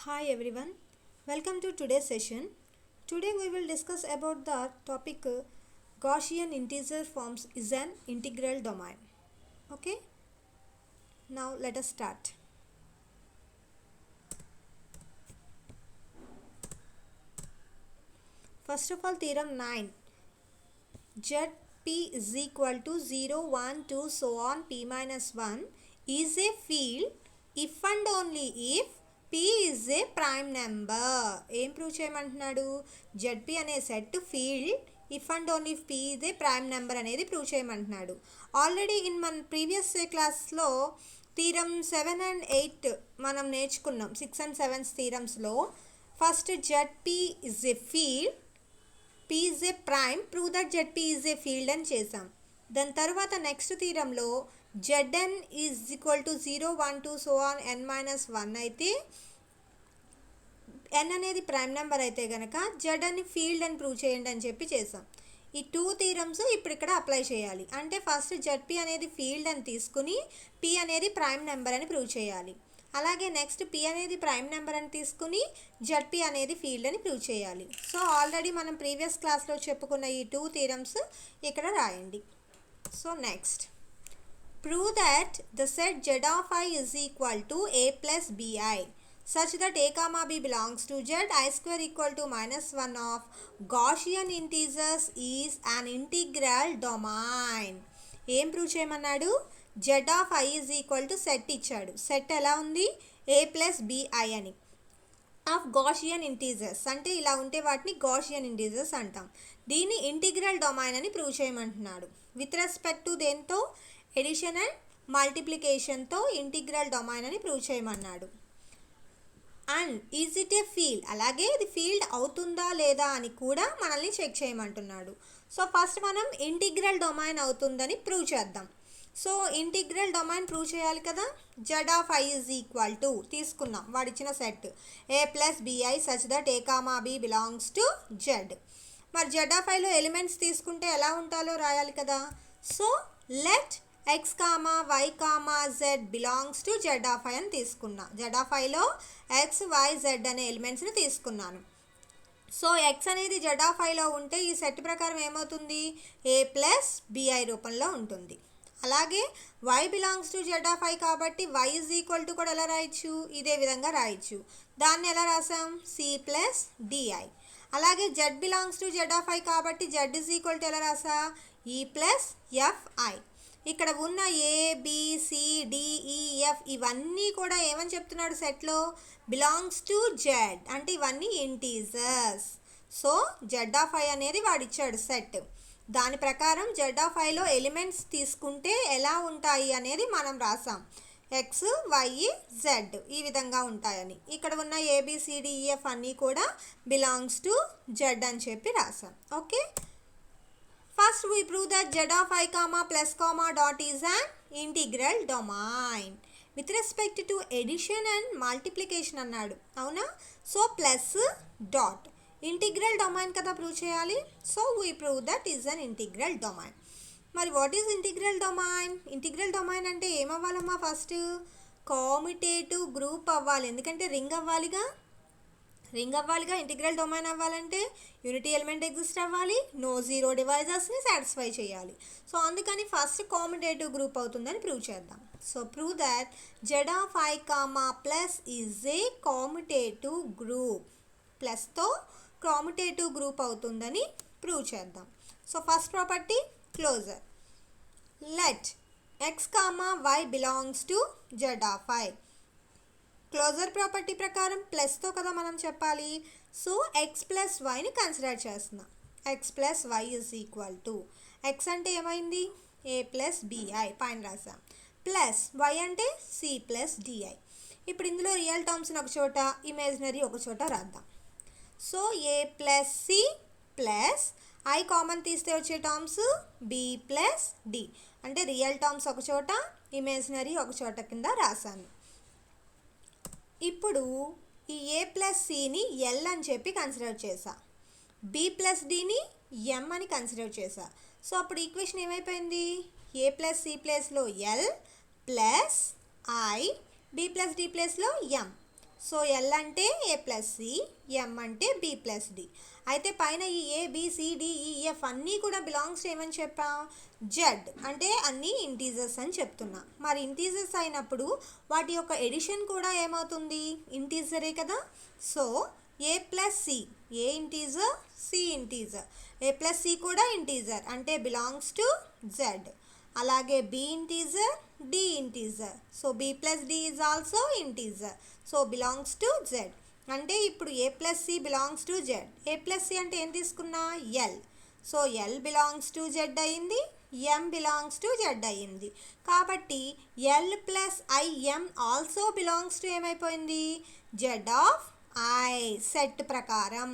Hi everyone, welcome to today's session. Today we will discuss about the topic Gaussian integer forms is an integral domain. Okay, now let us start. First of all, theorem 9. Zp is equal to 0, 1, 2, so on p minus 1 is a field if and only if p is a prime number. ఏం prove చేయమంటున్నాడు? Zp అనే set field if and only if p is a prime number అనేది prove చేయమంటున్నాడు. Already మన previous క్లాస్లో theorem 7 and 8 మనం నేర్చుకున్నాం. 6 and 7 థీరమ్స్లో first Zp is a field, p is a prime, prove that Zp is a field అని చేసాం. దాని తర్వాత next థీరంలో Zn is equal to 0, 1, 2, so on n minus 1 అయితే n అనేది ప్రైమ్ నెంబర్ అయితే కనుక Zn ఫీల్డ్ అని ప్రూవ్ చేయండి అని చెప్పి చేసాం. ఈ టూ థీరమ్స్ ఇప్పుడు ఇక్కడ అప్లై చేయాలి. అంటే ఫస్ట్ Zp అనేది ఫీల్డ్ అని తీసుకుని p అనేది ప్రైమ్ నెంబర్ అని ప్రూవ్ చేయాలి. అలాగే నెక్స్ట్ p అనేది ప్రైమ్ నెంబర్ అని తీసుకుని Zp అనేది ఫీల్డ్ అని ప్రూవ్ చేయాలి. సో ఆల్రెడీ మనం ప్రీవియస్ క్లాస్లో చెప్పుకున్న ఈ టూ థీరమ్స్ ఇక్కడ రాయండి. So next prove that the set Z of I is equal to a plus bi such that a comma b belongs to Z I square equal to minus 1 of Gaussian integers is an integral domain. ఏం prove చేయమన్నాడు? Z of I is equal to set ఇచ్చాడు. Set ఎలా ఉంది? a plus bi అని of Gaussian integers అంటే ఇలా ఉంటే వాటిని Gaussian integers అంటాం. దీన్ని ఇంటిగ్రల్ డొమైన్ అని ప్రూవ్ చేయమంటున్నాడు. విత్ రెస్పెక్ట్ టు దేంతో? ఎడిషన్ అండ్ మల్టిప్లికేషన్తో ఇంటిగ్రల్ డొమైన్ అని ప్రూవ్ చేయమన్నాడు. And is it A field, అలాగే ఇది ఫీల్డ్ అవుతుందా లేదా అని కూడా మనల్ని చెక్ చేయమంటున్నాడు. సో ఫస్ట్ మనం ఇంటిగ్రల్ డొమైన్ అవుతుందని ప్రూవ్ చేద్దాం. సో ఇంటిగ్రల్ డొమైన్ ప్రూవ్ చేయాలి కదా. Z of I is equal to తీసుకున్నాం వాడిచ్చిన set a plus bi such that a comma b belongs to Z. మరి Z of Iలో ఎలిమెంట్స్ తీసుకుంటే ఎలా ఉంటాలో రాయాలి కదా. So let x comma y comma z belongs to Z of I అని తీసుకున్నా. Z of Iలో x y z అనే ఎలిమెంట్స్ని తీసుకున్నాను. సో x అనేది Z of Iలో ఉంటే ఈ సెట్ ప్రకారం ఏమవుతుంది? a ప్లస్ bi రూపంలో ఉంటుంది. అలాగే y belongs to Z of I కాబట్టి y ఈజ్ ఈక్వల్ టు కూడా ఎలా రాయొచ్చు? ఇదే విధంగా రాయొచ్చు. దాన్ని ఎలా రాసాం? c plus di. అలాగే z belongs to Z of I కాబట్టి z ఈజ్ ఈక్వల్ టు ఎలా రాసా? e plus fi. ఇక్కడ ఉన్న ఏ బి సి డి ఈ ఎఫ్ ఇవన్నీ కూడా ఏమని చెప్తున్నాడు సెట్లో? బిలాంగ్స్ టు జెడ్ అంటే ఇవన్నీ integers. So Z of I అనేది వాడిచ్చాడు సెట్. దాని ప్రకారం Z of Iలో ఎలిమెంట్స్ తీసుకుంటే ఎలా ఉంటాయి అనేది మనం రాసాం. ఎక్స్ వై జెడ్ ఈ విధంగా ఉంటాయని. ఇక్కడ ఉన్న ఏబిసిడిఈఎఫ్ అన్నీ కూడా బిలాంగ్స్ టు జెడ్ అని చెప్పి రాసాం. Okay, first we prove that Z of I comma plus comma dot is an integral domain with respect to addition and multiplication అన్నాడు. అవునా? So plus dot integral domain కదా prove చేయాలి. So we prove that is an integral domain. మరి what is integral domain? Integral domain అంటే ఏమవ్వాలమ్మా? First commutative group అవ్వాలి. ఎందుకంటే ring అవ్వాలిగా. ఇంటిగ్రల్ డొమైన్ అవ్వాలంటే యూనిటీ ఎలిమెంట్ ఎగ్జిస్ట్ అవ్వాలి, నో జీరో డివైజర్స్ని సాటిస్ఫై చేయాలి. సో అందుకని ఫస్ట్ కామ్యుటేటివ్ గ్రూప్ అవుతుందని ప్రూవ్ చేద్దాం. So prove that Z of I comma plus is a commutative group. ప్లస్తో కామ్యుటేటివ్ గ్రూప్ అవుతుందని ప్రూవ్ చేద్దాం. So first property closure. Let x comma y belongs to Z of I. Closure property ప్రకారం ప్లస్తో కదా మనం చెప్పాలి. సో ఎక్స్ ప్లస్ వైని consider చేస్తున్నాం. X plus why is equal to X అంటే ఏమైంది? ఏ ప్లస్ బిఐ పైన రాసాం. ప్లస్ వై అంటే సి ప్లస్ డిఐ. ఇప్పుడు ఇందులో రియల్ టర్మ్స్ని ఒక చోట, ఇమేజినరీ ఒక చోట రాద్దాం. So A plus C plus I common తీస్తే వచ్చే టర్మ్స్ బి ప్లస్ డి. అంటే రియల్ టర్మ్స్ ఒక చోట, ఇమేజినరీ ఒక చోట కింద రాశాను. ఇప్పుడు ఈ ఏ ప్లస్ సిని ఎల్ అని చెప్పి కన్సిడర్ చేసా, బి ప్లస్ డిని ఎం అని కన్సిడర్ చేసా. సో అప్పుడు ఈక్వేషన్ ఏమైపోయింది? ఏ ప్లస్ సి ప్లేస్లో L plus I, B plus D ప్లేస్లో ఎం. సో ఎల్ అంటే ఏ ప్లస్ సి, ఎం అంటే బి ప్లస్ డి. అయితే పైన ఈ ఏ బి సి డి ఈ ఎఫ్ అన్నీ కూడా బిలాంగ్స్ ఏమని చెప్పాం? జెడ్ అంటే అన్నీ ఇంటీజర్స్ అని చెప్తున్నా. మరి ఇంటీజర్స్ అయినప్పుడు వాటి యొక్క ఎడిషన్ కూడా ఏమవుతుంది? ఇంటీజరే కదా. So A plus c, a integer, c integer. A plus c కూడా ఇంటీజర్ అంటే బిలాంగ్స్ టు జెడ్. అలాగే b integer, d integer. So b plus d is also integer. So belongs to Z. అంటే ఇప్పుడు a plus c belongs to Z. A plus c అంటే ఏం తీసుకున్నా? L. So l belongs to Z అయ్యింది, m belongs to Z అయ్యింది. కాబట్టి l plus i m also belongs to ఏమైపోయింది? Z of I set ప్రకారం.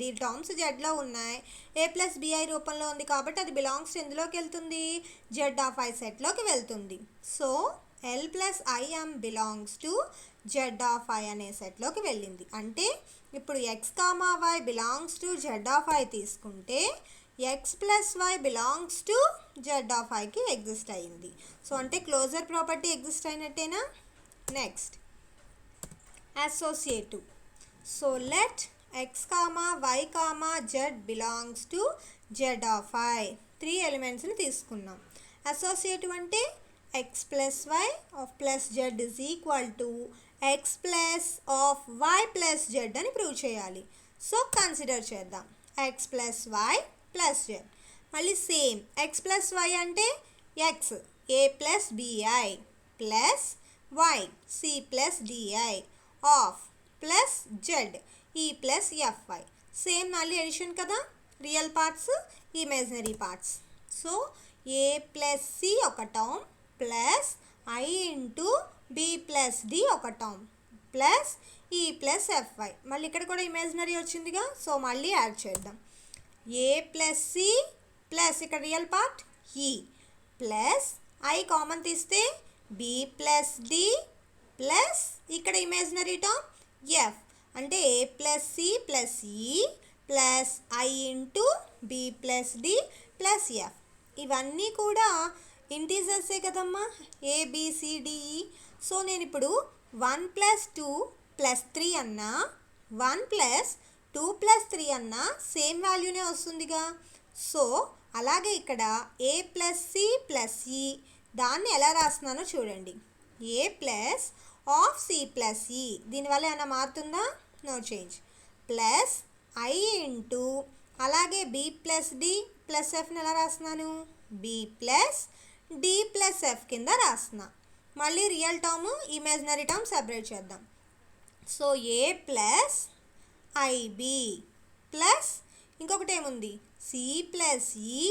దీని టర్మ్స్ జెడ్లో ఉన్నాయి, ఏ ప్లస్ బిఐ రూపంలో ఉంది కాబట్టి అది బిలాంగ్స్ ఎందులోకి వెళ్తుంది? జెడ్ ఆఫ్ ఐ సెట్లోకి వెళ్తుంది. So l plus i m belongs to Z of i అనే సెట్లోకి వెళ్ళింది. అంటే ఇప్పుడు x comma why belongs to Z of i తీసుకుంటే x plus y belongs to Z of ఐకి ఎగ్జిస్ట్ అయ్యింది. సో అంటే క్లోజర్ ప్రాపర్టీ ఎగ్జిస్ట్ అయినట్టేనా? Next associative. So let x comma y comma z belongs to z ఆఫ్ i. 3 ఎలిమెంట్స్ని తీసుకున్నాం. Associative అంటే x plus y of plus z is equal to x plus of y plus z అని prove చేయాలి. So consider చేద్దాం x plus why plus z. మళ్ళీ same x plus why అంటే x a plus b i plus y c plus d i of plus z e plus f i. Same మళ్ళీ addition కదా, real parts imaginary parts. So ఏ plus c ఒక term plus I into B plus d ఒక term plus ఈ plus f i. మళ్ళీ ఇక్కడ కూడా imaginary వచ్చిందిగా, so మళ్ళీ యాడ్ చేద్దాం. ఏ ప్లస్ సి ప్లస్ ఇక్కడ real part E plus I common తీస్తే బి ప్లస్ డి ప్లస్ ఇక్కడ ఇమేజినరీ టర్మ్ ఎఫ్ అంటే ఏ ప్లస్ సి ప్లస్ ఈ plus I into B plus D plus F. ఇవన్నీ కూడా ఇంటీజర్సే కదమ్మా, ఏబిసిడిఈ. సో నేను ఇప్పుడు 1 ప్లస్ 2 ప్లస్ 3 అన్నా 1 ప్లస్ 2 ప్లస్ 3 అన్నా సేమ్ వాల్యూనే వస్తుందిగా. సో అలాగే ఇక్కడ ఏ ప్లస్ సి ప్లస్ ఈ దాన్ని ఎలా రాస్తున్నానో చూడండి. A plus of c plus e దీనివల్ల ఏమైనా మారుతుందా? No change. Plus I into అలాగే బి ప్లస్ డి ప్లస్ ఎఫ్ని ఎలా రాస్తున్నాను? B plus D plus f కింద రాస్తున్నా. మళ్ళీ real term imaginary term separate చేద్దాం. సో ఏ ప్లస్ ఐబి ప్లస్ ఇంకొకటి ఏముంది? సి ప్లస్ ఈ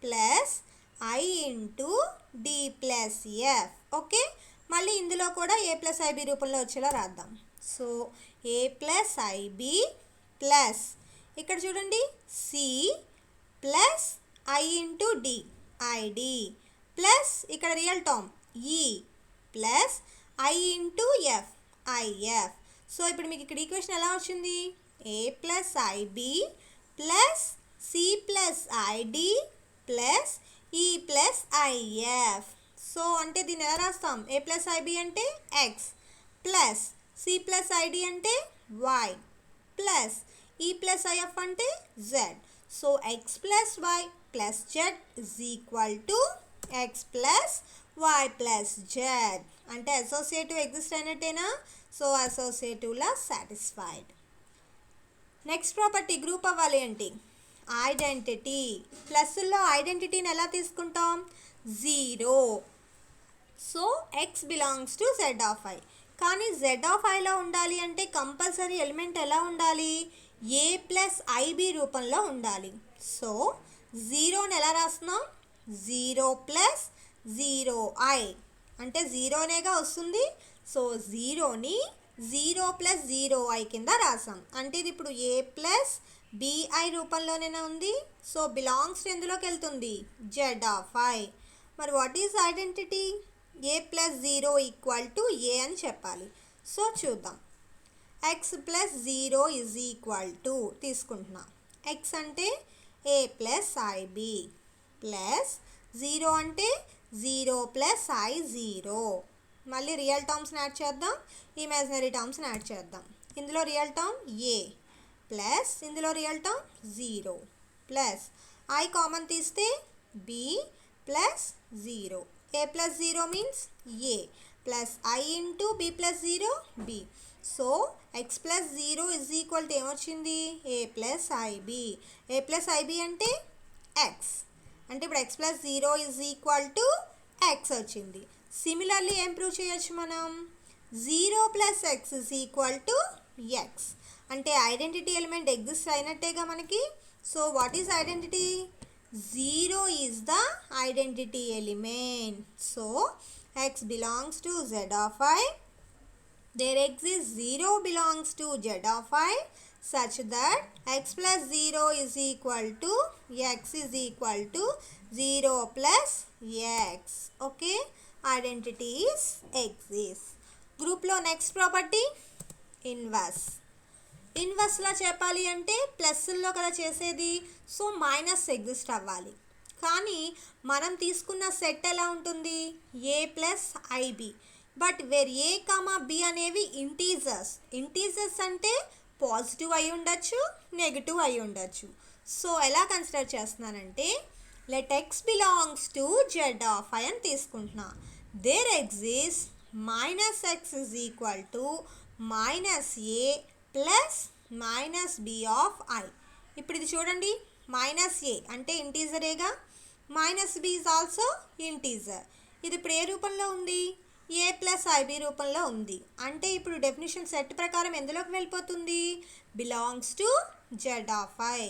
plus I into d plus f. Okay, మళ్ళీ ఇందులో కూడా ఏ ప్లస్ ఐబి రూపంలో వచ్చేలా రాద్దాం. సో ఏ ప్లస్ ఐబి ప్లస్ ఇక్కడ చూడండి C plus I into D ID plus ఇక్కడ real term E plus I into F IF. So ఇప్పుడు మీకు ఇక్కడ ఈక్వేషన్ ఎలా వచ్చింది? A plus IB plus C plus ID plus ఈ ప్లస్ ఐఎఫ్. సో అంటే దీన్ని ఎలా రాస్తాం? ఏ ప్లస్ ఐబి అంటే X plus C plus ID అంటే వై ప్లస్ ఈ ప్లస్ ఐఎఫ్ అంటే Z. So X plus why plus Z is equal to X plus why plus z. అంటే అసోసియేటివ్ ఎగ్జిస్ట్ అయినట్టేనా? సో అసోసియేటివ్లా సాటిస్ఫైడ్. నెక్స్ట్ ప్రాపర్టీ గ్రూప్ అవ్వాలి ఏంటి? Identity. ప్లస్లో ఐడెంటిటీని ఎలా తీసుకుంటాం? 0. So x belongs to Z of i. కానీ జెడ్ ఆఫ్ ఐలో ఉండాలి అంటే కంపల్సరీ ఎలిమెంట్ ఎలా ఉండాలి? ఏ ప్లస్ ఐబి రూపంలో ఉండాలి. సో 0ని ఎలా రాస్తున్నాం? 0 ప్లస్ 0i అంటే 0నేగా వస్తుంది. సో 0ని 0 ప్లస్ 0i కింద రాసాం. అంటే ఇది ఇప్పుడు ఏ ప్లస్ బిఐ రూపంలోనే ఉంది. సో బిలాంగ్స్ ఎందులోకి వెళ్తుంది? Z of i. మరి what is identity? A plus 0 equal to a అని చెప్పాలి. సో చూద్దాం. X plus 0 is equal to తీసుకుంటున్నా. ఎక్స్ అంటే ఏ ప్లస్ ఐబి ప్లస్ 0 అంటే 0 ప్లస్ ఐ 0 మళ్ళీ రియల్ టర్మ్స్ని యాడ్ చేద్దాం, ఇమాజినరీ టర్మ్స్ని యాడ్ చేద్దాం. ఇందులో రియల్ టర్మ్ ఏ ప్లస్ ఇందులో real term 0 plus I common తీస్తే B plus 0. A plus 0 means a plus I into B plus 0 b. So X plus 0 is equal to ఏమొచ్చింది, a plus IB. A plus IB అంటే X, అంటే ఇప్పుడు x plus 0 is equal to x వచ్చింది. Similarly ఏం prove చేయొచ్చు మనం, 0 plus X is equal to X, అంటే identity element exist అయినట్టేగా మనకి. So what is identity, 0 is the identity element. So x belongs to z of I, there exists 0 belongs to z of I such that x plus 0 is equal to x is equal to 0 plus x. Okay, identity is exists. Group lo next property inverse. ఇన్వర్స్లా చెప్పాలి అంటే ప్లస్లో కదా చేసేది, so minus exist అవ్వాలి. కానీ మనం తీసుకున్న set ఎలా ఉంటుంది, a plus i b. But where a comma b అనేవి ఇంటీజర్స్. ఇంటీజర్స్ అంటే పాజిటివ్ అయి ఉండొచ్చు, నెగిటివ్ అయి ఉండొచ్చు. సో ఎలా కన్సిడర్ చేస్తున్నానంటే let x belongs to Z of i అని తీసుకుంటున్నా. There exist minus x is equal to minus A plus minus b of i. ఇప్పుడు ఇది చూడండి, మైనస్ ఏ అంటే ఇంటీజరేగా, minus b is also integer. ఇది ఇప్పుడు ఏ రూపంలో ఉంది, ఏ ప్లస్ ఐబి రూపంలో ఉంది. అంటే ఇప్పుడు డెఫినిషన్ సెట్ ప్రకారం ఎందులోకి వెళ్ళిపోతుంది, belongs to Z of I.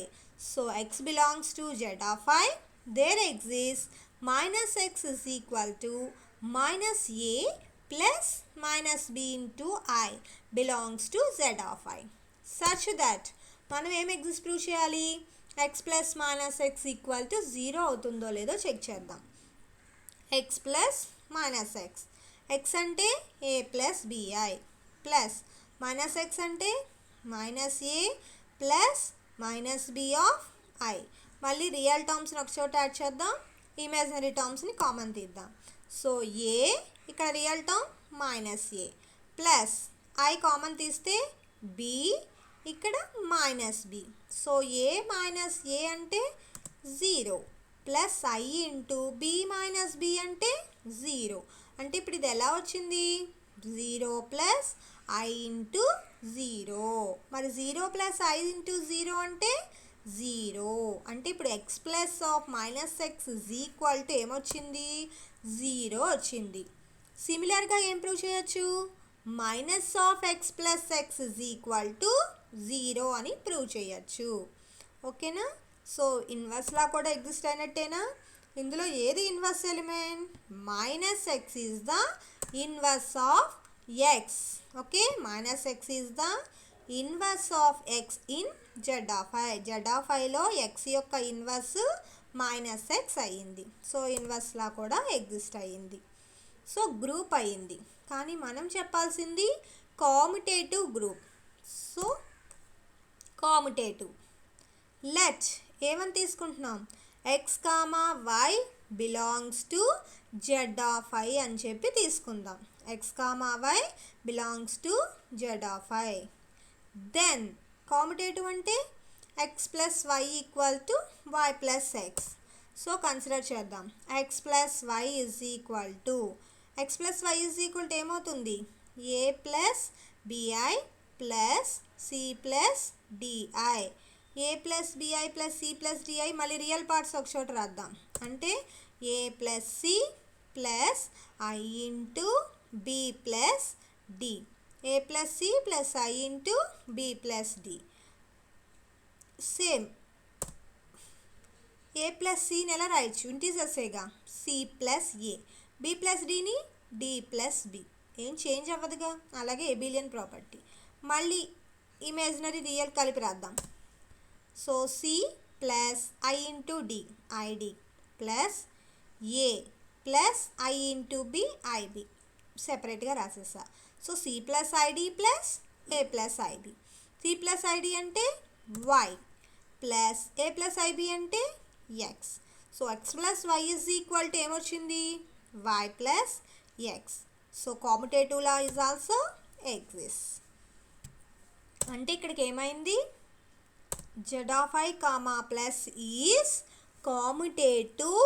So x belongs to Z of i, there exist minus x is equal to minus A plus minus B into i belongs to Z of i. Such that మనం ఏం exist prove చేయాలి, x plus minus x equal to 0 అవుతుందో లేదో check చేద్దాం. X plus minus x, x అంటే ఏ plus b i plus minus x అంటే minus A plus minus b of I. మళ్ళీ real టర్మ్స్ని ఒక చోట యాడ్ చేద్దాం, ఇమాజినరీ టర్మ్స్ని కామన్ తీద్దాం. సో ఏ ఇక్కడ real term minus A plus I common తీస్తే బి ఇక్కడ minus B. So A minus ఏ అంటే 0 plus I into B minus B అంటే 0. అంటే ఇప్పుడు ఇది ఎలా వచ్చింది, 0 ప్లస్ ఐ ఇంటూ 0. మరి 0 ప్లస్ ఐ ఇంటూ 0 అంటే 0. అంటే ఇప్పుడు x plus of minus x is equal to ఏమొచ్చింది, 0 వచ్చింది. సిమిలర్గా ఏం ప్రూవ్ చేయొచ్చు, minus of X plus X is equal to 0 అని ప్రూవ్ చేయొచ్చు. ఓకేనా. సో ఇన్వర్స్లా కూడా ఎగ్జిస్ట్ అయినట్టేనా. ఇందులో ఏది inverse element, minus x is the inverse of x. Okay, minus x is the inverse of x in z of ఐ. జెడ్ of ఐలో ఎక్స్ యొక్క ఇన్వర్స్ మైనస్ ఎక్స్ అయ్యింది. సో ఇన్వర్స్లా కూడా ఎగ్జిస్ట్ అయ్యింది. సో గ్రూప్ అయ్యింది. కానీ మనం చెప్పాల్సింది commutative group. So commutative let ఏమని తీసుకుంటున్నాం, x comma why belongs to Z of i అని చెప్పి తీసుకుందాం. X comma why belongs to Z of I. Then commutative అంటే X plus y equal to y plus x. So consider చేద్దాం, x plus why is equal to X plus why is equal to ఏమవుతుంది, a plus b i plus C plus d i. A plus b i plus C plus DI మళ్ళీ real parts ఒక చోట రాద్దాం. అంటే ఏ plus C plus I into B plus d. A plus C plus I into B plus d. Same a plus సిని ఎలా రాయొచ్చు, ఇంటీజర్సేగా, c plus a. B plus డిని డి ప్లస్ బి, ఏం చేంజ్ అవ్వదుగా. అలాగే ఎబిలియన్ ప్రాపర్టీ. మళ్ళీ imaginary real కలిపి రాద్దాం. So c plus I into D ID plus a plus I into b i b సెపరేట్గా రాసేసా. So c plus ID plus a plus i b. C plus ID అంటే why plus a plus IB అంటే x. So X plus why is equal to ఏమొచ్చింది, y plus x. So commutative law is also exist. అంటే ఇక్కడికి ఏమైంది, z of I comma plus is commutative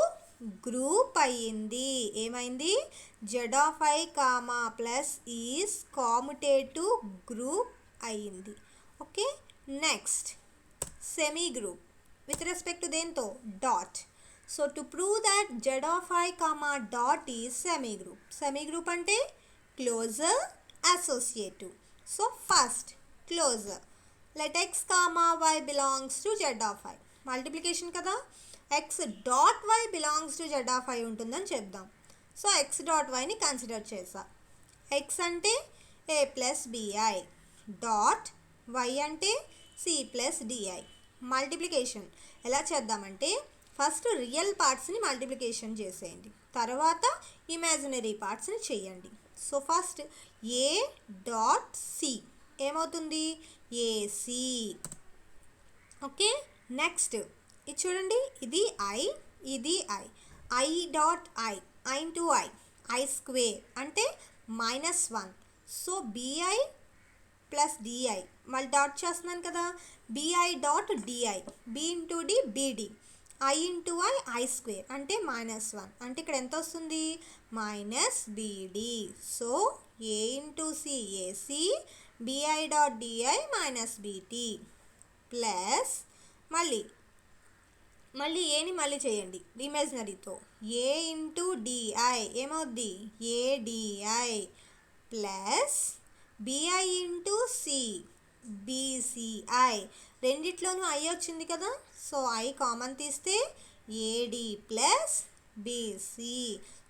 group అయ్యింది. ఏమైంది, z of I comma plus is commutative group అయ్యింది. Okay, next semi group with respect to దేంతో, dot. So to prove that z of I comma dot is semi group. Semi group అంటే closure associative. So first closure, let x comma y belongs to z of I. Multiplication కదా, x dot y belongs to z of I ఉంటుందని చెప్దాం. So x dot yని consider చేసా. x అంటే a plus bi dot y అంటే c plus di. Multiplication ఎలా చేద్దామంటే first real పార్ట్స్ని multiplication చేసేయండి, తర్వాత ఇమాజినరీ పార్ట్స్ని చేయండి. So first a dot c ఏమవుతుంది, ఏసీ. ఓకే, నెక్స్ట్ ఇది చూడండి, ఇది ఐ, ఇది I. I dot I, I into I, I square అంటే -1. సో బిఐ ప్లస్ డిఐ, మళ్ళీ డాట్ చేస్తున్నాను కదా, BI dot DI, B into D BD, I into I, I square అంటే -1. అంటే ఇక్కడ ఎంత వస్తుంది, minus BD. So A into C AC, BI dot DI minus BT plus మళ్ళీ ఏని మళ్ళీ చేయండి ఇమాజినరీతో, ఏ ఇంటూ డిఐ ఏమవుద్ది, a d i plus b i into c b c i. రెండిట్లోనూ ఐ వచ్చింది కదా, సో ఐ కామన్ తీస్తే ఏడి ప్లస్ బీసీ.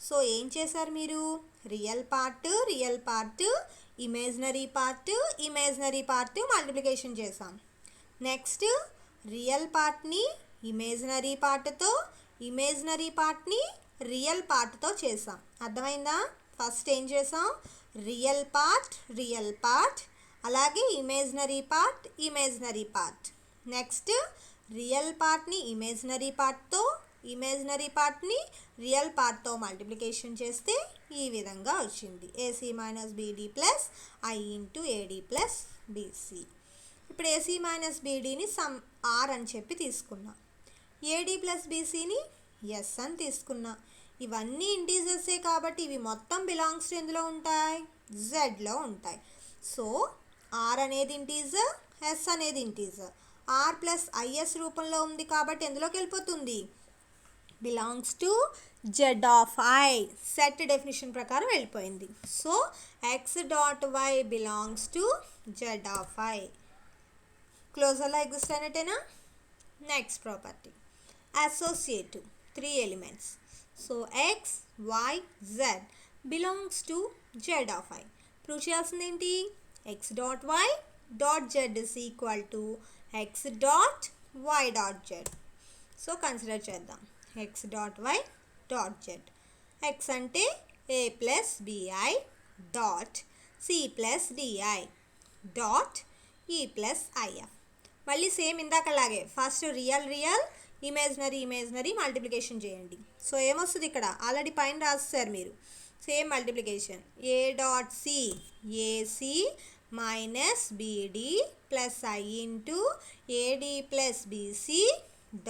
సో ఏం చేశారు మీరు, real part imaginary part multiplication చేసాం. నెక్స్ట్ రియల్ పార్ట్ని ఇమేజినరీ పార్ట్తో, ఇమేజినరీ పార్ట్ని రియల్ పార్ట్తో చేసాం. అర్థమైందా, ఫస్ట్ ఏం చేసాం, రియల్ పార్ట్ అలాగే ఇమేజినరీ పార్ట్. నెక్స్ట్ రియల్ పార్ట్ని ఇమేజినరీ పార్ట్తో, ఇమేజినరీ పార్ట్ని రియల్ పార్ట్తో మల్టిప్లికేషన్ చేస్తే ఈ విధంగా వచ్చింది, a c minus beedi plus I into AD plus BC. ఇప్పుడు ఏసీ మైనస్ బీడీని సమ్ ఆర్ అని చెప్పి తీసుకున్నా, ఏడి ప్లస్ బీసీని ఎస్ అని తీసుకున్నా. ఇవన్నీ ఇంటీజర్సే కాబట్టి ఇవి మొత్తం బిలాంగ్స్ టు ఎందులో ఉంటాయి, జెడ్లో ఉంటాయి. సో ఆర్ అనేది ఇంటీజర్, ఎస్ అనేది ఇంటీజర్. ఆర్ ప్లస్ ఐఎస్ రూపంలో ఉంది కాబట్టి ఎందులోకి వెళ్ళిపోతుంది, belongs to z of I. Set definition ప్రకారం వెళ్ళిపోయింది. So x dot y belongs to z of I. క్లోజర్లో ఎగ్జిస్ట్ అయినట్టేనా. Next property associative, 3 elements. So x y z belongs to z of I. Prove చేయాల్సింది ఏంటి, x dot y dot z is equal to x dot y dot z. So consider చేద్దాం, x dot y dot z. x అంటే a plus b i dot C plus d i dot e plus i f. మళ్ళీ same ఇందాకలాగే first real imaginary multiplication చేయండి. So ఏమొస్తుంది ఇక్కడ, already పైన రాస్తారు మీరు, same multiplication, a dot c a c minus BD plus I into AD plus b c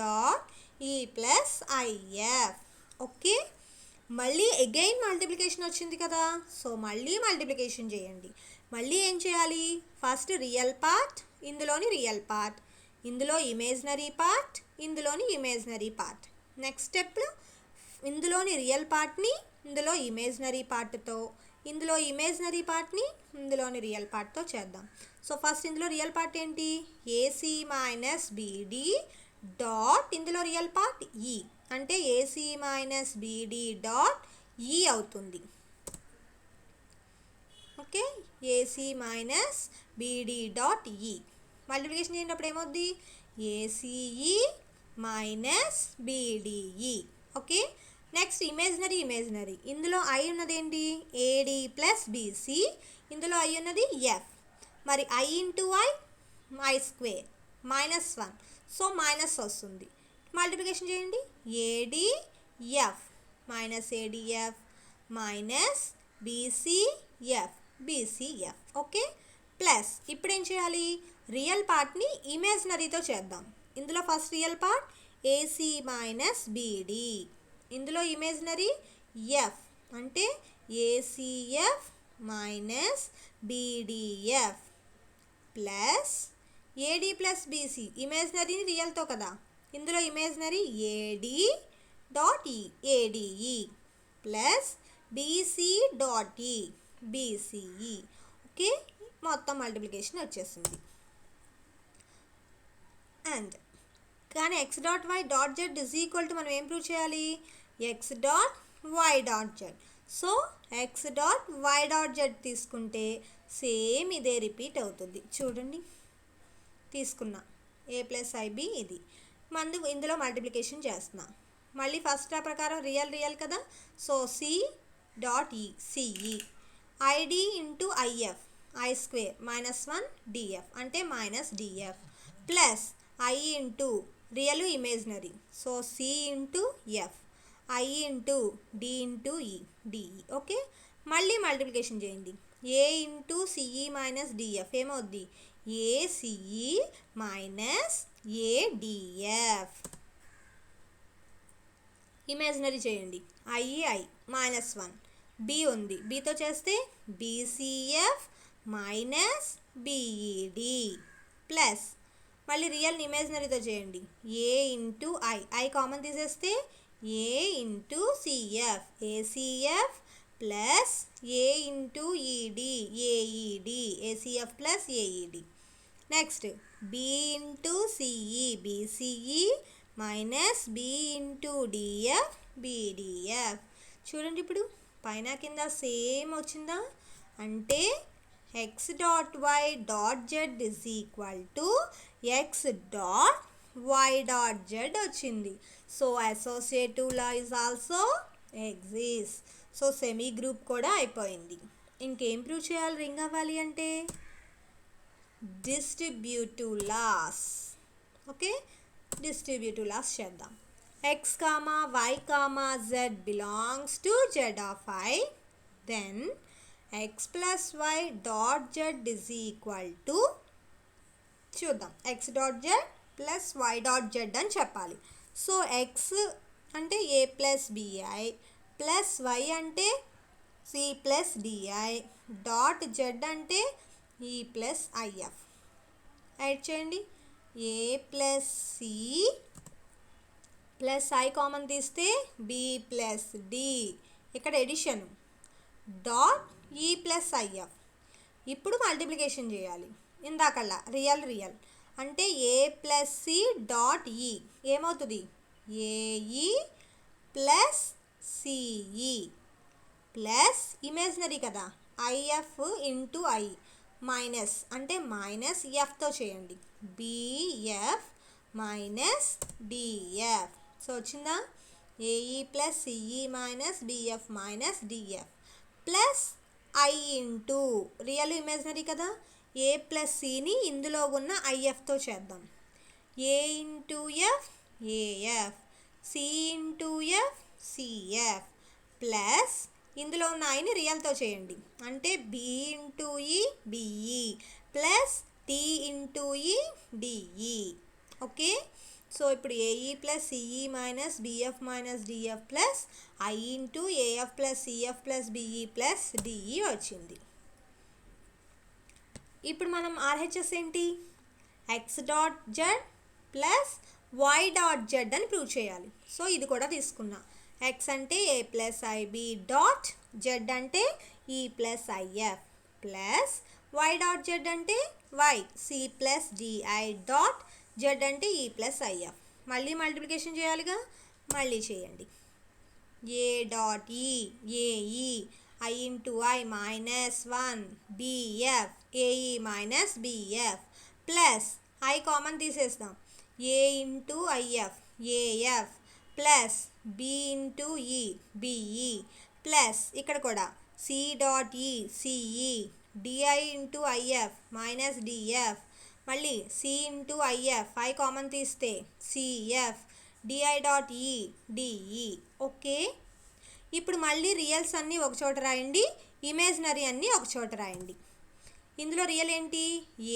dot e plus i f. Okay, మళ్ళీ again multiplication వచ్చింది కదా, సో మళ్ళీ మల్టిప్లికేషన్ చేయండి. మళ్ళీ ఏం చేయాలి, ఫస్ట్ రియల్ పార్ట్, ఇందులోని రియల్ పార్ట్, ఇందులో ఇమేజినరీ పార్ట్, ఇందులోని ఇమేజినరీ పార్ట్. నెక్స్ట్ స్టెప్లో ఇందులోని రియల్ పార్ట్ని ఇందులో ఇమేజినరీ పార్ట్తో, ఇందులో ఇమేజినరీ పార్ట్ని ఇందులోని రియల్ పార్ట్తో చేద్దాం. సో ఫస్ట్ ఇందులో రియల్ పార్ట్ ఏంటి, ఏసీ మైనస్ బీడి డాట్ ఇందులో రియల్ పార్ట్ ఈ, అంటే ఏసీ మైనస్ బీడి డాట్ ఈ అవుతుంది. ఓకే, ఏసీ మైనస్ బీడి డాట్ ఈ మల్టిప్లికేషన్ చేసినప్పుడు ఏమవుద్ది, ACE minus BDE. Okay, next imaginary, ఇందులో ఐ ఉన్నది ఏంటి, ఏడి ప్లస్ బీసీ, ఇందులో ఐ ఉన్నది ఎఫ్. మరి I into I square -1, so minus వస్తుంది. మల్టిప్లికేషన్ చేయండి, ADF minus ADF minus BCF BCF. Okay, plus ఇప్పుడు ఏం చేయాలి, రియల్ పార్ట్ని ఇమాజినరీతో చేద్దాం. ఇందులో first real part a c minus b d, ఇందులో ఇమాజినరీ ఎఫ్ అంటే a c f minus b d f plus a d plus b c, imaginary రియల్తో కదా, ఇందులో imaginary a d dot e a d e plus b c dot e b c e. Okay, మొత్తం మల్టిప్లికేషన్ వచ్చేసింది. అండ్ కానీ x dot y dot Z is equal to మనం ఏం prove చేయాలి, x dot y dot z. So X dot y dot z తీసుకుంటే same ఇదే repeat అవుతుంది. చూడండి తీసుకున్నా ఏ ప్లస్ ఐబి ఇది, ఇందులో మల్టిప్లికేషన్ చేస్తున్నా. మళ్ళీ ఫస్ట్ లా ప్రకారం రియల్ రియల్ కదా, సో సి డాట్ ఈ c e i d into if i square minus 1 d f అంటే minus d f plus I into real imaginary, so c into f i into d into e DE. Okay, మళ్ళీ multiplication చేయండి. A into c e minus d f ఏమవుద్ది, a c e minus a d f. Imaginary చేయండి, i minus 1 b ఉంది, బితో చేస్తే BCF minus BEd plus మళ్ళీ రియల్ని ఇమాజినరీతో చేయండి, a into i common తీసేస్తే a into c f a c f plus A into e d a e d a c f plus a e d. Next b into c e b c e minus B into d f b d f. చూడండి ఇప్పుడు పైన కింద సేమ్ వచ్చిందా, అంటే X dot y dot Z is equal to X dot y dot z వచ్చింది. So associative law is also exist. So semi group కూడా అయిపోయింది. ఇంకేం ప్రూవ్ చేయాలి రింగ్ అవ్వాలి అంటే distributive laws. Okay, distributive laws చేద్దాం. X comma y comma z belongs to Z of I, then x plus why dot Z is equal to, చూద్దాం x dot Z plus why dot z అని చెప్పాలి. So x అంటే ఏ plus b i plus why అంటే C plus d i dot z అంటే e plus i f. Add చేయండి, a plus C plus I common తీస్తే B plus d, ఇక్కడ addition dot e plus i f. ఇప్పుడు multiplication చేయాలి, ఇందాకల్లా రియల్ రియల్ అంటే ఏ ప్లస్ సి డాట్ ఈ ఏమవుతుంది, a e plus c e plus imaginary కదా ఐఎఫ్ ఇంటూ ఐ మైనస్ అంటే మైనస్ ఎఫ్తో చేయండి, బిఎఫ్ మైనస్ డిఎఫ్. సో వచ్చిందా, a e plus c e minus b f minus d f plus I into real imaginary కదా a plus సిని ఇందులో ఉన్న ఐఎఫ్తో చేద్దాం, a into f a f c into f c f plus ఇందులో ఉన్న ఐని రియల్తో చేయండి అంటే బి ఇంటూ ఈ BE plus d into e DE. Okay, so ఇప్పుడు AE plus c e minus b f minus d f plus I into a f plus c f plus BE plus d e వచ్చింది. ఇప్పుడు మనం ఆర్హెచ్ఎస్ ఏంటి, x dot Z plus why dot z అని prove చేయాలి. So ఇది కూడా తీసుకున్నా, ఎక్స్ అంటే ఏ ప్లస్ ఐబి డాట్ జెడ్ అంటే e plus i f plus why dot z అంటే y c plus d i dot z అంటే ఈ ప్లస్ ఐఎఫ్. మళ్ళీ మల్టిప్లికేషన్ చేయాలిగా, మళ్ళీ చేయండి, ఏ డాట్ ఈ AE I into I minus 1 BF AE minus BF plus I common తీసేస్తాం, A into IF AF plus B into ఈ BE plus ఇక్కడ కూడా సి డాట్ ఈ CE DI into IF minus DF మళ్ళీ C into if I common తీస్తే CF DI dot E DE. Okay, ఇప్పుడు మళ్ళీ రియల్స్ అన్నీ ఒక చోట రాయండి, ఇమేజినరీ అన్నీ ఒక చోట రాయండి. ఇందులో రియల్ ఏంటి?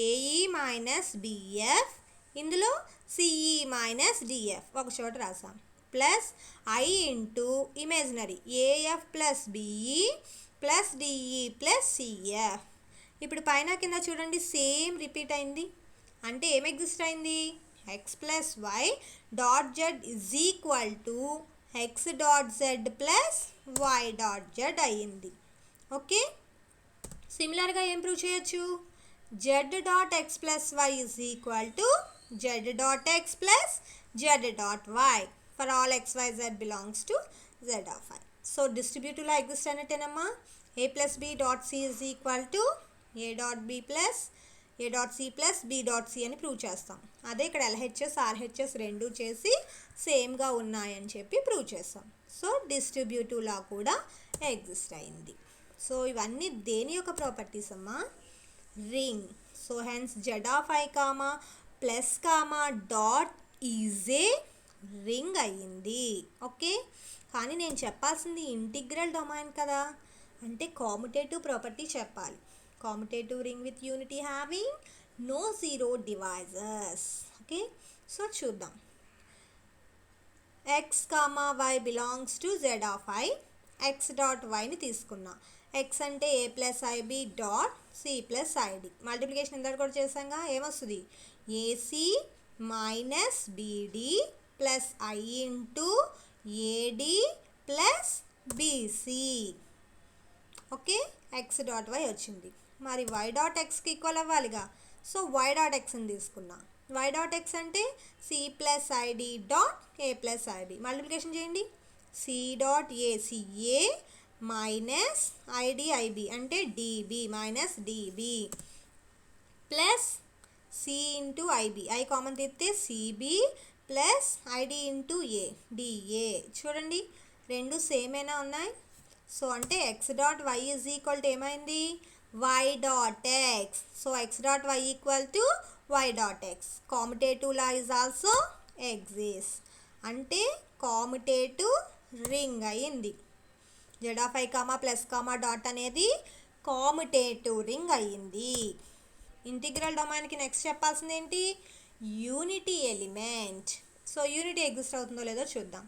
ఏఈ మైనస్ బిఎఫ్, ఇందులో సిఈ మైనస్ డిఎఫ్ ఒక చోట రాసాం. Plus I into imaginary A F plus BE plus D E plus C F. ఇప్పుడు పైన కింద చూడండి సేమ్ రిపీట్ అయింది. అంటే ఏం ఎగ్జిస్ట్ అయింది? X plus why dot Z is equal to X dot Z plus why dot Z అయ్యింది. ఓకే, సిమిలర్గా ఏం ప్రూవ్ చేయొచ్చు? Z dot X plus Y is equal to Z dot X plus Z dot Y for all X Y Z belongs to Z of I. So డిస్ట్రిబ్యూటివ్లో exist అయినట్టేనమ్మా. A plus B dot C is equal to A dot B plus A dot C plus B dot C అని prove చేస్తాం. అదే ఇక్కడ LHS RHS రెండు చేసి సేమ్గా ఉన్నాయని చెప్పి ప్రూవ్ చేస్తాం. సో డిస్ట్రిబ్యూటివ్లా కూడా ఎగ్జిస్ట్ అయింది. సో ఇవన్నీ దేని యొక్క ప్రాపర్టీస్ అమ్మా? Ring. So hence Z of I comma plus comma dot is a ring అయ్యింది. ఓకే, కానీ నేను చెప్పాల్సింది ఇంటిగ్రల్ డొమైన్ కదా, అంటే కామ్యుటేటివ్ ప్రాపర్టీ చెప్పాలి. Commutative ring with unity having no zero divisors. Okay, so చూద్దాం. X comma why belongs to Z of I. X dot వైని తీసుకున్నా. ఎక్స్ అంటే ఏ plus IB dot C plus ID. Multiplication ఇందాక కూడా చేసాంగా, ఏమొస్తుంది? AC minus BD plus I into AD plus BC. Okay, X dot Y వచ్చింది. మరి Y dot ఎక్స్కి ఈక్వల్ అవ్వాలిగా. సో వై డాట్ ఎక్స్ని తీసుకున్నా. వై డాట్ ఎక్స్ అంటే C plus ID dot A plus IB. Multiplication చేయండి. C dot A CA minus ID IB అంటే DB minus DB plus C into IB. I common తీస్తే CB plus ID into A DA. చూడండి రెండు సేమేనా ఉన్నాయి. So అంటే X dot Y is equal to ఏమైంది? Y dot X. So X dot Y equal to Y dot X. Commutative law is also exist. అంటే commutative ring అయ్యింది. Z of I comma plus comma dot అనేది commutative ring అయ్యింది. Integral డొమైన్కి next చెప్పాల్సింది ఏంటి? Unity element. So unity exist అవుతుందో లేదో చూద్దాం.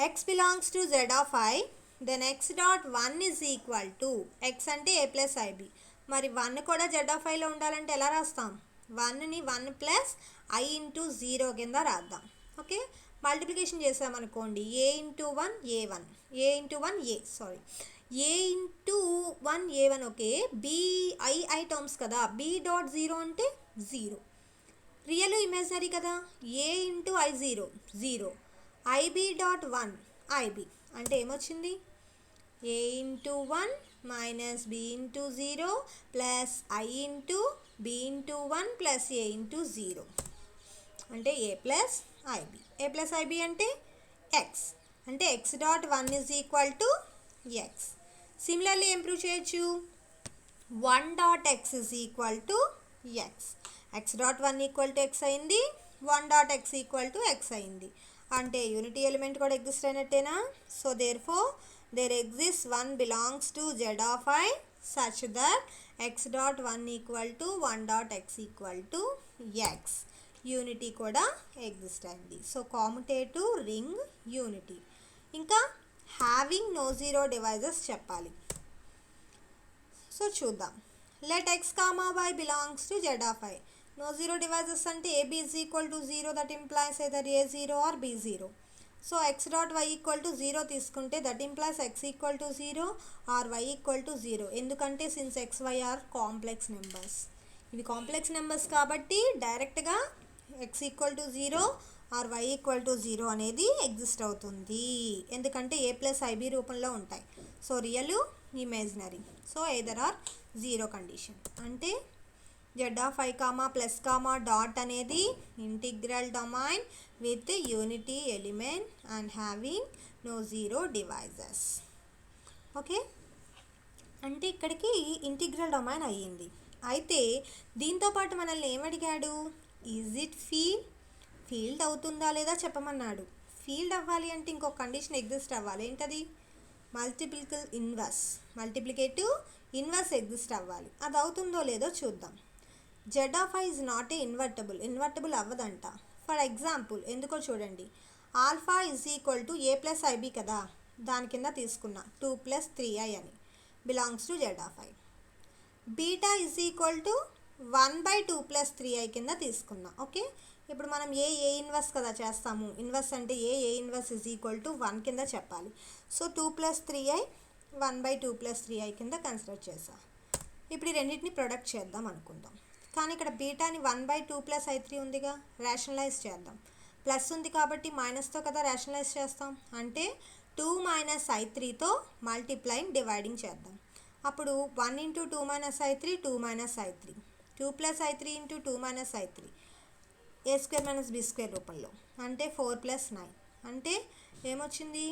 X belongs to Z of I, then x dot one is equal to X అంటే ఏ ప్లస్ ఐబి. మరి వన్ కూడా జెడ్ ఆఫ్ ఐలో ఉండాలంటే ఎలా రాస్తాం? వన్ని one plus I into zero కింద రాద్దాం. ఓకే, మల్టిప్లికేషన్ చేసామనుకోండి A into one A one, A into one A sorry A into one A one. Okay, BI terms కదా, బి డాట్ జీరో అంటే జీరో. రియల్ ఇమేజినరీ కదా, A into I zero zero. IB dot one IB అంటే ఏమొచ్చింది? A into one minus B into zero plus I into B into one plus A into zero అంటే ఏ plus IB. ఏ plus IB అంటే X. అంటే X dot one is equal to X. Similarly ఏం prove చేయొచ్చు? One dot X is equal to X. X dot one equal to X అయింది, one dot X equal to X అయింది. అంటే unity element కూడా exist అయినట్టేనా? So therefore there exists one belongs to z of I such that x dot 1 equal to 1 dot x equal to x. Unity కూడా exist అయింది. So commutative ring unity. ఇంకా having no zero divisors చెప్పాలి. So చూద్దాం. Let X comma why belongs to Z of I. No zero divisors అంటే AB is equal to zero, that implies either A zero or B zero. So X dot Y equal to zero తీసుకుంటే that implies X equal to zero or Y equal to zero. ఎందుకంటే since X Y are complex numbers. ఇవి complex numbers కాబట్టి డైరెక్ట్గా X equal to zero or Y equal to zero అనేది exist అవుతుంది. ఎందుకంటే A plus IB రూపంలో ఉంటాయి. So real imaginary. So either or zero condition. అంటే Z of I comma plus comma dot అనేది integral domain with unity element and having no zero divisors. Okay, అంటే ఇక్కడికి integral domain అయ్యింది. అయితే దీంతోపాటు మనల్ని ఏమడిగాడు? ఈజ్ ఇట్ ఫీల్డ్ అవుతుందా లేదా చెప్పమన్నాడు. ఫీల్డ్ అవ్వాలి అంటే ఇంకొక కండిషన్ ఎగ్జిస్ట్ అవ్వాలి. ఏంటది? మల్టిప్లికేటివ్ ఇన్వర్స్ ఎగ్జిస్ట్ అవ్వాలి. అది అవుతుందో లేదో చూద్దాం. Z of I is not a invertible అవ్వదంట. ఫర్ ఎగ్జాంపుల్ ఎందుకో చూడండి. Alpha is equal to A plus IB కదా, దాని కింద తీసుకున్నా 2 + 3i అని belongs to Z of I. Beta is equal to 1/2 + 3i కింద తీసుకున్నా. ఓకే, ఇప్పుడు మనం ఏ ఇన్వర్స్ కదా చేస్తాము. ఇన్వర్స్ అంటే ఏ ఇన్వర్స్ ఈజ్ ఈక్వల్ టు 1 కింద చెప్పాలి. సో 2 + 3i 1/2 + 3i కింద కన్సిడర్ చేసా. ఇప్పుడు ఈ రెండింటిని ప్రొడక్ట్ చేద్దాం అనుకుందాం. కానీ ఇక్కడ బీటాని 1/2 + i3 ఉందిగా, రేషనలైజ్ చేద్దాం. ప్లస్ ఉంది కాబట్టి మైనస్తో కదా రేషనలైజ్ చేస్తాం. అంటే 2 - i3తో మల్టిప్లైయింగ్ డివైడింగ్ చేద్దాం. అప్పుడు 1 × 2 - i3 2 - i3 2 + i3 × 2 - i3 a² - b² రూపంలో అంటే 4 + 9 అంటే ఏమొచ్చింది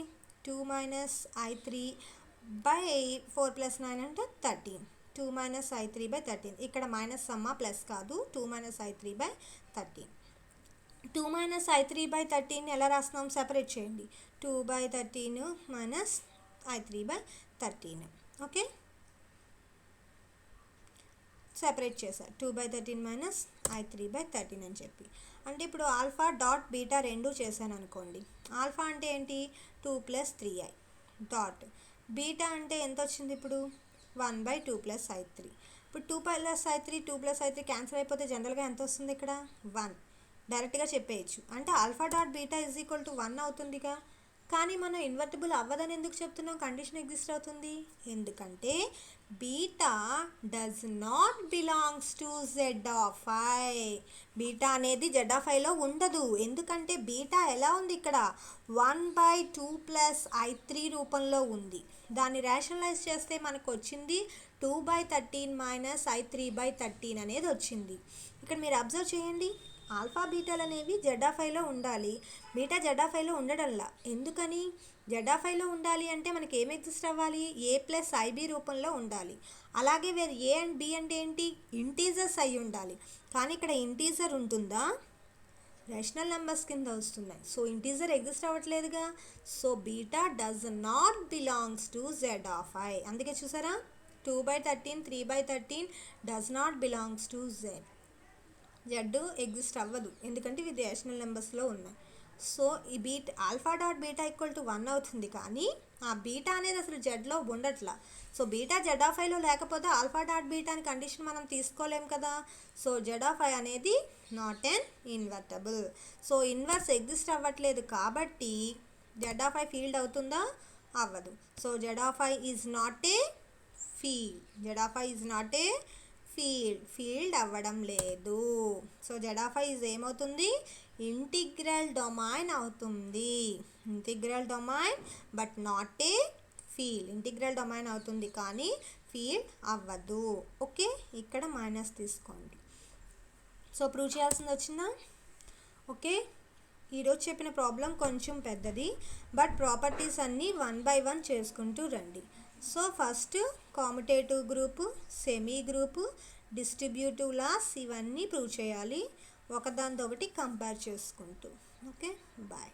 2 - i3/4 + 9 అంటే 13. 2 - i3/13. ఇక్కడ మైనస్ సమ్మా ప్లస్ కాదు. 2 - i3/13. 2 - i3/13 ఎలా రాస్తున్నాం? సెపరేట్ చేయండి. 2/13 - i3/13. ఓకే, సెపరేట్ చేశా 2/13 - i3/13 అని చెప్పి. అంటే ఇప్పుడు ఆల్ఫా డాట్ బీటా రెండు చేశాను అనుకోండి. ఆల్ఫా అంటే ఏంటి? 2 + 3i డాట్ బీటా అంటే ఎంత వచ్చింది ఇప్పుడు? 1/2 + i3. ఇప్పుడు 2 + i3 2 + i3 క్యాన్సిల్ అయిపోతే జనరల్గా ఎంత వస్తుంది ఇక్కడ? 1. డైరెక్ట్గా చెప్పేయచ్చు. అంటే alpha dot beta is equal to 1 అవుతుందిగా. కానీ మనం ఇన్వర్టిబుల్ అవ్వదని ఎందుకు చెప్తున్నాం? కండిషన్ ఎగ్జిస్ట్ అవుతుంది. ఎందుకంటే beta does not belongs to Z of I. Beta అనేది జెడ్ ఆఫ్ ఐలో ఉండదు. ఎందుకంటే బీటా ఎలా ఉంది ఇక్కడ? 1/2 + i3 రూపంలో ఉంది. దాన్ని రేషనలైజ్ చేస్తే మనకు వచ్చింది 2/13 - i3/13 అనేది వచ్చింది. ఇక్కడ మీరు అబ్జర్వ్ చేయండి, ఆల్ఫా బీటాలు అనేవి జెడ్ ఆఫ్ ఐలో ఉండాలి. బీటా జెడ్ ఆఫ్ ఐలో ఉండడంలా. ఎందుకని? జెడ్ ఆఫ్ ఐలో ఉండాలి అంటే మనకి ఏం ఎగ్జిస్ట్ అవ్వాలి? a + ib రూపంలో ఉండాలి. అలాగే వేరు ఏ అండ్ బి అంటే ఏంటి? ఇంటీజర్స్ అయి ఉండాలి. కానీ ఇక్కడ ఇంటీజర్ ఉంటుందా? రేషనల్ నెంబర్స్ కింద వస్తున్నాయి. సో ఇంటీజర్ ఎగ్జిస్ట్ అవ్వట్లేదుగా. So beta does not belongs to Z of I. అందుకే చూసారా 2/13 3/13 does not belongs to Z. Z exist అవ్వదు ఎందుకంటే ఇవి రేషనల్ నెంబర్స్లో ఉన్నాయి. సో ఈ alpha dot beta equal to 1 అవుతుంది. కానీ ఆ బీటా అనేది అసలు జెడ్లో ఉండట్లా. సో బీటా జెడ్ ఆఫ్ ఐలో లేకపోతే ఆల్ఫా డాట్ బీటా అని కండిషన్ మనం తీసుకోలేం కదా. సో జెడ్ ఆఫ్ ఐ అనేది not an invertible. So inverse exist అవ్వట్లేదు కాబట్టి జెడ్ ఆఫ్ ఐ ఫీల్డ్ అవుతుందా? అవ్వదు. So Z of I is not A field. Z of I is not A field అవ్వడం లేదు. So Z of I is ఏమవుతుంది? Integral domain అవుతుంది. Integral domain but not a field. Integral domain అవుతుంది కానీ field అవ్వదు. Okay, ఇక్కడ minus తీసుకోండి. So prove చేయాల్సింది వచ్చిందా? ఓకే, ఈరోజు చెప్పిన ప్రాబ్లం కొంచెం పెద్దది, బట్ ప్రాపర్టీస్ అన్నీ 1 by 1 చేసుకుంటూ రండి. So first commutative group, semi group, distributive laws ఇవన్నీ ప్రూవ్ చేయాలి ఒకదానితో ఒకటి కంపేర్ చేసుకుంటూ. Okay, bye.